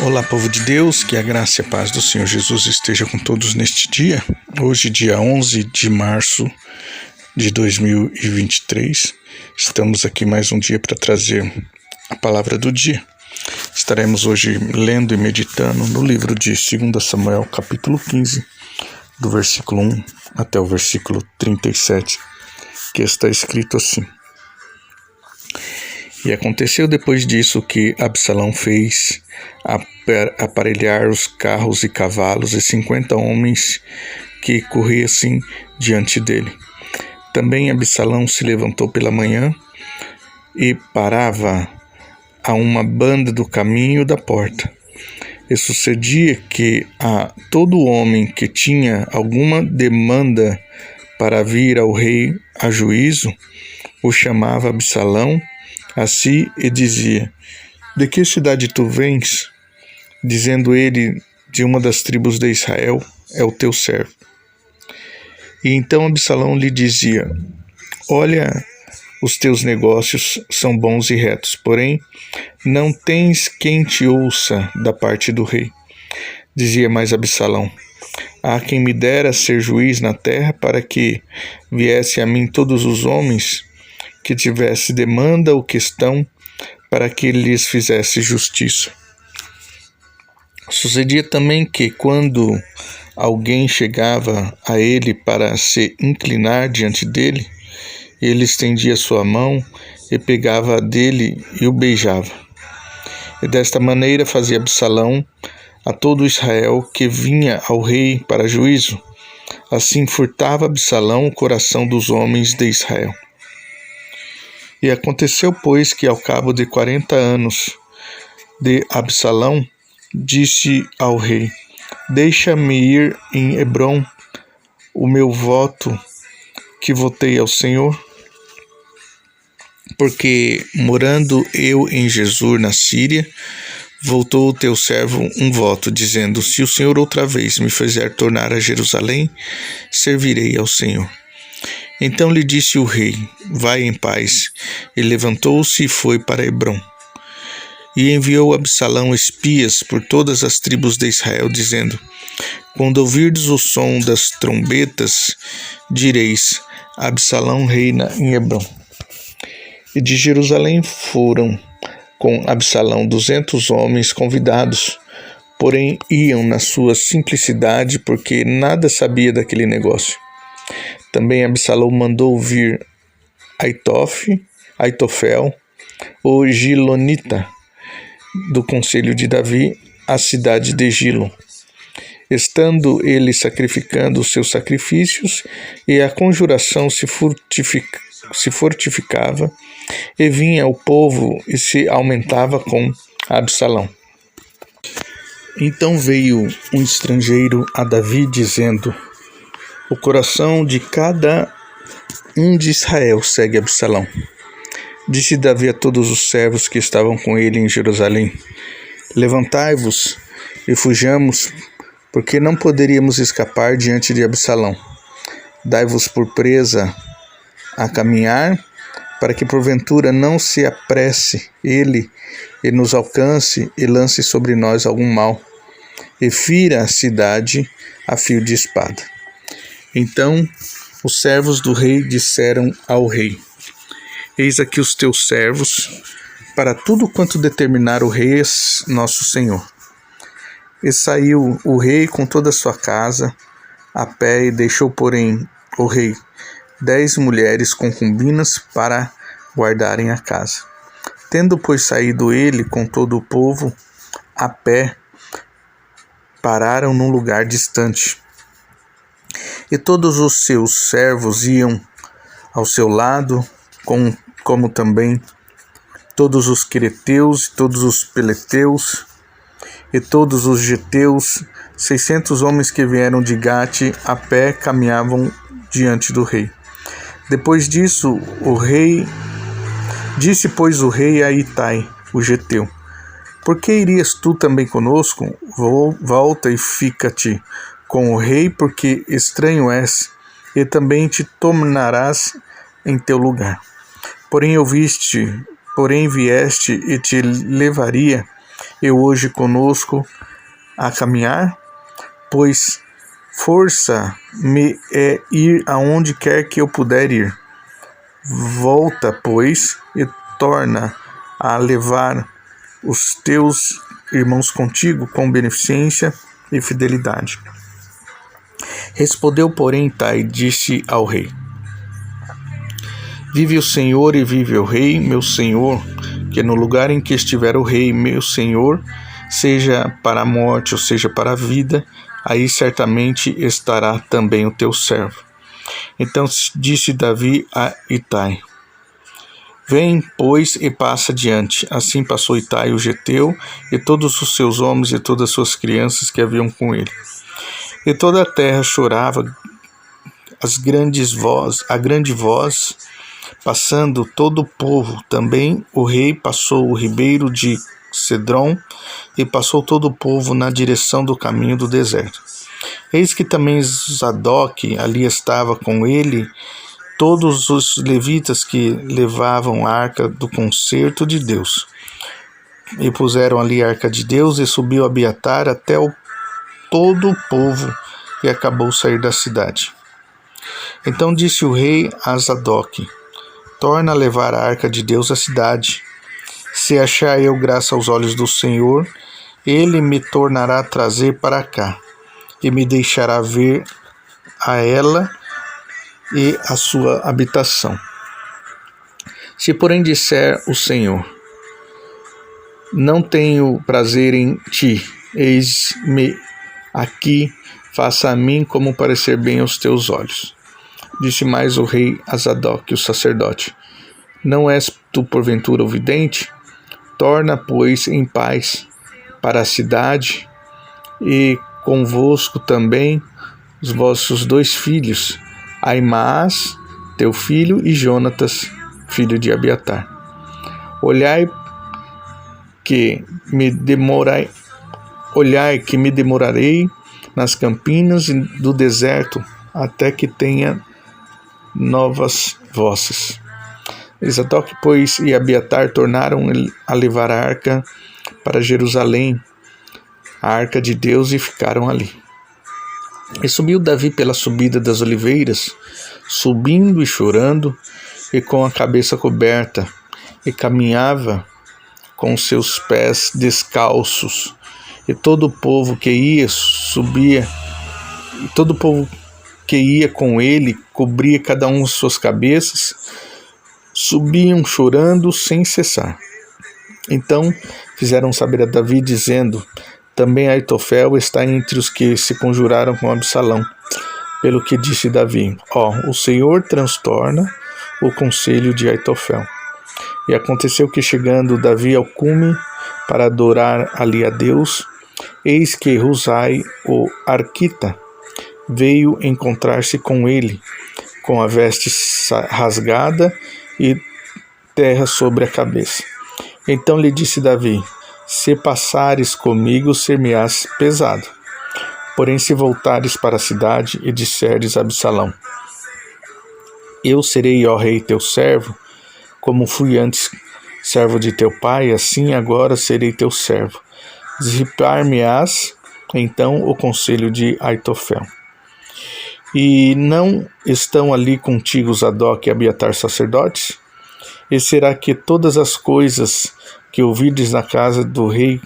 Olá, povo de Deus, que a graça e a paz do Senhor Jesus esteja com todos neste dia. Hoje, dia 11 de março de 2023, estamos aqui mais um dia para trazer a palavra do dia. Estaremos hoje lendo e meditando no livro de 2 Samuel, capítulo 15, do versículo 1 até o versículo 37, que está escrito assim: E aconteceu depois disso que Absalão fez aparelhar os carros e cavalos e 50 homens que corressem diante dele. Também Absalão se levantou pela manhã e parava a uma banda do caminho da porta. E sucedia que a todo homem que tinha alguma demanda para vir ao rei a juízo, o chamava Absalão a si e dizia: De que cidade tu vens? Dizendo ele: De uma das tribos de Israel, é o teu servo. E então Absalão lhe dizia: Olha, os teus negócios são bons e retos, porém não tens quem te ouça da parte do rei. Dizia mais Absalão: Há quem me dera ser juiz na terra, para que viesse a mim todos os homens que tivesse demanda ou questão, para que lhes fizesse justiça. Sucedia também que, quando alguém chegava a ele para se inclinar diante dele, ele estendia sua mão e pegava dele e o beijava. E desta maneira fazia Absalão a todo Israel que vinha ao rei para juízo. Assim furtava Absalão o coração dos homens de Israel. E aconteceu, pois, que ao cabo de 40 anos de Absalão, disse ao rei: Deixa-me ir em Hebrom o meu voto que votei ao Senhor, porque, morando eu em Jesur, na Síria, voltou o teu servo um voto, dizendo: Se o Senhor outra vez me fizer tornar a Jerusalém, servirei ao Senhor. Então lhe disse o rei: Vai em paz. E levantou-se e foi para Hebrom. E enviou Absalão espias por todas as tribos de Israel, dizendo: Quando ouvirdes o som das trombetas, direis: Absalão reina em Hebrom. E de Jerusalém foram com Absalão 200 homens convidados, porém iam na sua simplicidade, porque nada sabia daquele negócio. Também Absalão mandou vir Aitofel, o Gilonita, do conselho de Davi, à cidade de Gilo. Estando ele sacrificando os seus sacrifícios, e a conjuração se fortificava, e vinha o povo e se aumentava com Absalão. Então veio um estrangeiro a Davi, dizendo: O coração de cada um de Israel segue Absalão. Disse Davi a todos os servos que estavam com ele em Jerusalém: Levantai-vos e fujamos, porque não poderíamos escapar diante de Absalão. Dai-vos por presa a caminhar, para que porventura não se apresse ele e nos alcance e lance sobre nós algum mal, e fira a cidade a fio de espada. Então os servos do rei disseram ao rei: Eis aqui os teus servos, para tudo quanto determinar o rei nosso senhor. E saiu o rei com toda a sua casa a pé, e deixou, porém, o rei 10 mulheres concubinas para guardarem a casa. Tendo, pois, saído ele com todo o povo a pé, pararam num lugar distante. E todos os seus servos iam ao seu lado, como também todos os quereteus, todos os peleteus e todos os geteus. 600 homens que vieram de Gate a pé caminhavam diante do rei. Depois disso, disse, pois, o rei a Itai, o geteu: Por que irias tu também conosco? Volta e fica-te com o rei, porque estranho és, e também te tornarás em teu lugar. Porém vieste e te levaria, eu hoje conosco a caminhar? Pois força me é ir aonde quer que eu puder ir. Volta, pois, e torna a levar os teus irmãos contigo com beneficência e fidelidade. Respondeu, porém, Itai e disse ao rei: Vive o Senhor e vive o rei, meu senhor, que no lugar em que estiver o rei, meu senhor, seja para a morte ou seja para a vida, aí certamente estará também o teu servo. Então disse Davi a Itai: Vem, pois, e passa adiante. Assim passou Itai o geteu, e todos os seus homens e todas as suas crianças que haviam com ele. E toda a terra chorava a grande voz, passando todo o povo. Também o rei passou o ribeiro de Cedron, e passou todo o povo na direção do caminho do deserto. Eis que também Zadok ali estava com ele, todos os levitas que levavam a arca do concerto de Deus. E puseram ali a arca de Deus, e subiu Abiatar até todo o povo, e acabou sair da cidade. Então disse o rei a Zadok: Torna a levar a arca de Deus à cidade. Se achar eu graça aos olhos do Senhor, ele me tornará a trazer para cá, e me deixará ver a ela e a sua habitação. Se porém disser o Senhor: Não tenho prazer em ti, eis-me aqui, faça a mim como parecer bem aos teus olhos. Disse mais o rei a Zadok, o sacerdote: Não és tu porventura o vidente? Torna, pois, em paz para a cidade, e convosco também os vossos 2 filhos, Aimaas, teu filho, e Jonatas, filho de Abiatar. Olhai que me demorarei nas campinas do deserto, até que tenha novas vozes. Zadok, pois, e Abiatar tornaram a levar a arca para Jerusalém, a arca de Deus, e ficaram ali. E subiu Davi pela subida das oliveiras, subindo e chorando, e com a cabeça coberta, e caminhava com seus pés descalços. E todo o povo que ia com ele, cobria cada um suas cabeças, subiam chorando sem cessar. Então fizeram saber a Davi, dizendo: Também Aitofel está entre os que se conjuraram com Absalão. Pelo que disse Davi: o Senhor transtorna o conselho de Aitofel. E aconteceu que, chegando Davi ao cume para adorar ali a Deus, eis que Husai, o arquita, veio encontrar-se com ele, com a veste rasgada e terra sobre a cabeça. Então lhe disse Davi: Se passares comigo, ser-me-ás pesado. Porém, se voltares para a cidade e disseres a Absalão: Eu serei, ó rei, teu servo, como fui antes servo de teu pai, assim agora serei teu servo. Dissipar-me-ás então o conselho de Aitofel. E não estão ali contigo Zadok e Abiatar sacerdotes? E será que todas as coisas que ouvides na casa do rei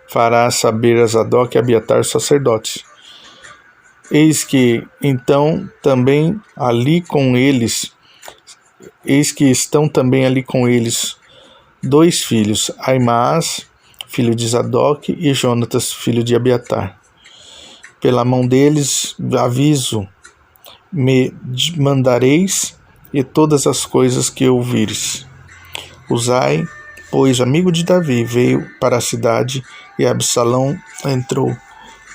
farás saber a Zadok e Abiatar sacerdotes? Eis que estão também ali com eles 2 filhos, Aimaas, filho de Zadok, e Jonatas, filho de Abiatar. Pela mão deles aviso me mandareis, e todas as coisas que ouvires. Husai, pois amigo de Davi, veio para a cidade, e Absalão entrou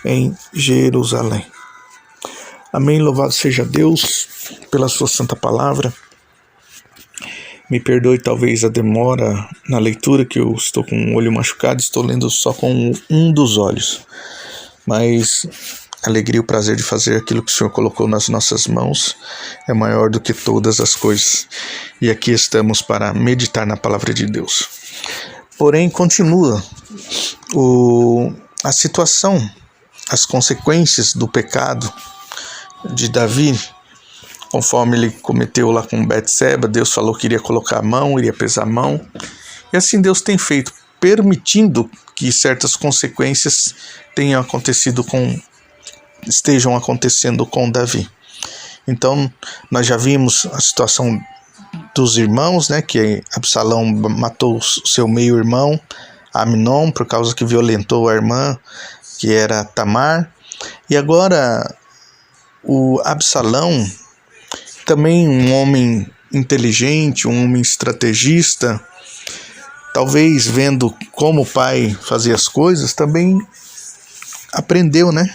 em Jerusalém. Amém. Louvado seja Deus pela sua santa palavra. Me perdoe talvez a demora na leitura, que eu estou com o olho machucado, estou lendo só com um dos olhos. Mas a alegria e o prazer de fazer aquilo que o Senhor colocou nas nossas mãos é maior do que todas as coisas. E aqui estamos para meditar na palavra de Deus. Porém, continua A situação, as consequências do pecado de Davi, conforme ele cometeu lá com Betseba, Deus falou que iria colocar a mão, iria pesar a mão, e assim Deus tem feito, permitindo que certas consequências estejam acontecendo com Davi. Então, nós já vimos a situação dos irmãos, né, que Absalão matou seu meio-irmão, Amnon, por causa que violentou a irmã, que era Tamar. E agora, o Absalão, também um homem inteligente, um homem estrategista, talvez vendo como o pai fazia as coisas, também aprendeu, né?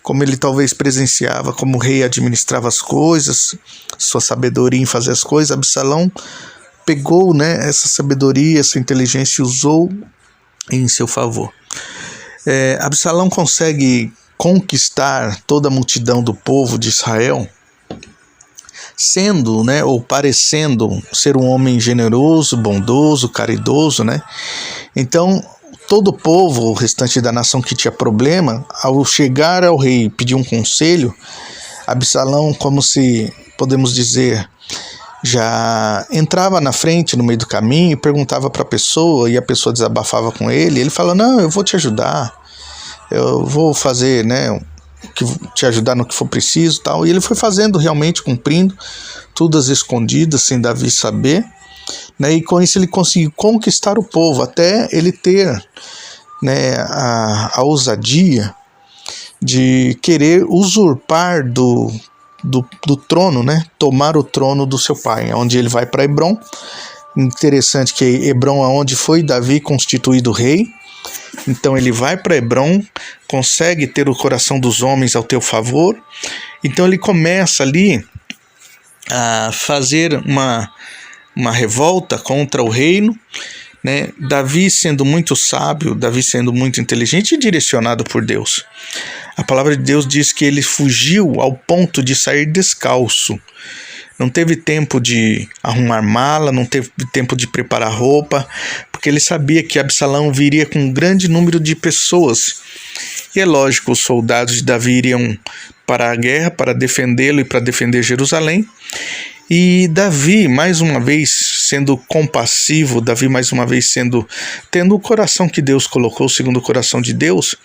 Como ele talvez presenciava, como o rei administrava as coisas, sua sabedoria em fazer as coisas. Absalão pegou, né, essa sabedoria, essa inteligência e usou em seu favor. Absalão consegue conquistar toda a multidão do povo de Israel, sendo, né, ou parecendo ser um homem generoso, bondoso, caridoso, né? Então, todo o povo, o restante da nação que tinha problema, ao chegar ao rei e pedir um conselho, Absalão, como se, podemos dizer, já entrava na frente, no meio do caminho, e perguntava para a pessoa, e a pessoa desabafava com ele, e ele fala, não, eu vou te ajudar, eu vou fazer, né, te ajudar no que for preciso, tal. E ele foi fazendo realmente, cumprindo, tudo às escondidas, sem Davi saber, né, e com isso ele conseguiu conquistar o povo, até ele ter, né, a ousadia de querer usurpar do trono, né, tomar o trono do seu pai, onde ele vai para Hebrom. Interessante que Hebrom é onde foi Davi constituído rei. Então ele vai para Hebrom, consegue ter o coração dos homens ao teu favor. Então ele começa ali a fazer uma revolta contra o reino, né? Davi sendo muito sábio, Davi sendo muito inteligente e direcionado por Deus. A palavra de Deus diz que ele fugiu ao ponto de sair descalço. Não teve tempo de arrumar mala, não teve tempo de preparar roupa, porque ele sabia que Absalão viria com um grande número de pessoas. E é lógico, os soldados de Davi iriam para a guerra, para defendê-lo e para defender Jerusalém. E Davi, mais uma vez, sendo compassivo, Davi, mais uma vez, tendo o coração que Deus colocou, segundo o coração de Deus,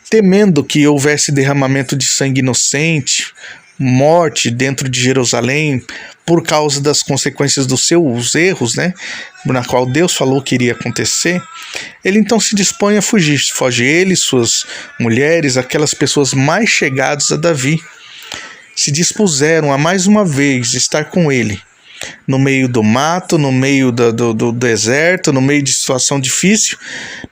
temendo que houvesse derramamento de sangue inocente, morte dentro de Jerusalém, por causa das consequências dos seus erros, né, na qual Deus falou que iria acontecer, ele então se dispõe a fugir. Foge ele, suas mulheres, aquelas pessoas mais chegadas a Davi, se dispuseram a mais uma vez estar com ele, no meio do mato, no meio do deserto, no meio de situação difícil,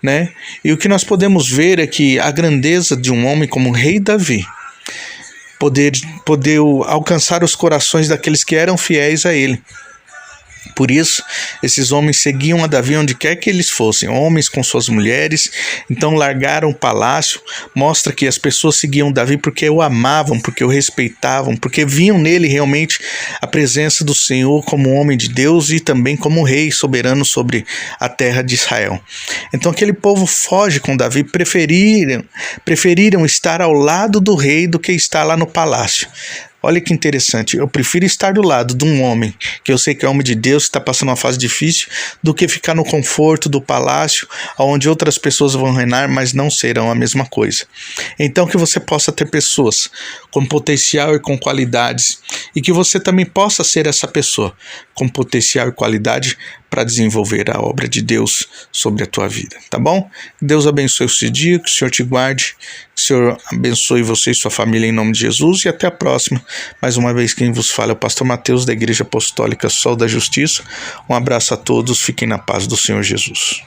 né? E o que nós podemos ver é que a grandeza de um homem como o rei Davi, poder alcançar os corações daqueles que eram fiéis a ele. Por isso, esses homens seguiam a Davi onde quer que eles fossem, homens com suas mulheres, então largaram o palácio. Mostra que as pessoas seguiam Davi porque o amavam, porque o respeitavam, porque viam nele realmente a presença do Senhor como homem de Deus e também como rei soberano sobre a terra de Israel. Então aquele povo foge com Davi, preferiram estar ao lado do rei do que estar lá no palácio. Olha que interessante, eu prefiro estar do lado de um homem, que eu sei que é homem de Deus, que está passando uma fase difícil, do que ficar no conforto do palácio, onde outras pessoas vão reinar, mas não serão a mesma coisa. Então que você possa ter pessoas com potencial e com qualidades, e que você também possa ser essa pessoa com potencial e qualidade para desenvolver a obra de Deus sobre a tua vida, tá bom? Deus abençoe o seu dia, que o Senhor te guarde, que o Senhor abençoe você e sua família em nome de Jesus, e até a próxima. Mais uma vez quem vos fala é o pastor Mateus da Igreja Apostólica Sol da Justiça. Um abraço a todos, fiquem na paz do Senhor Jesus.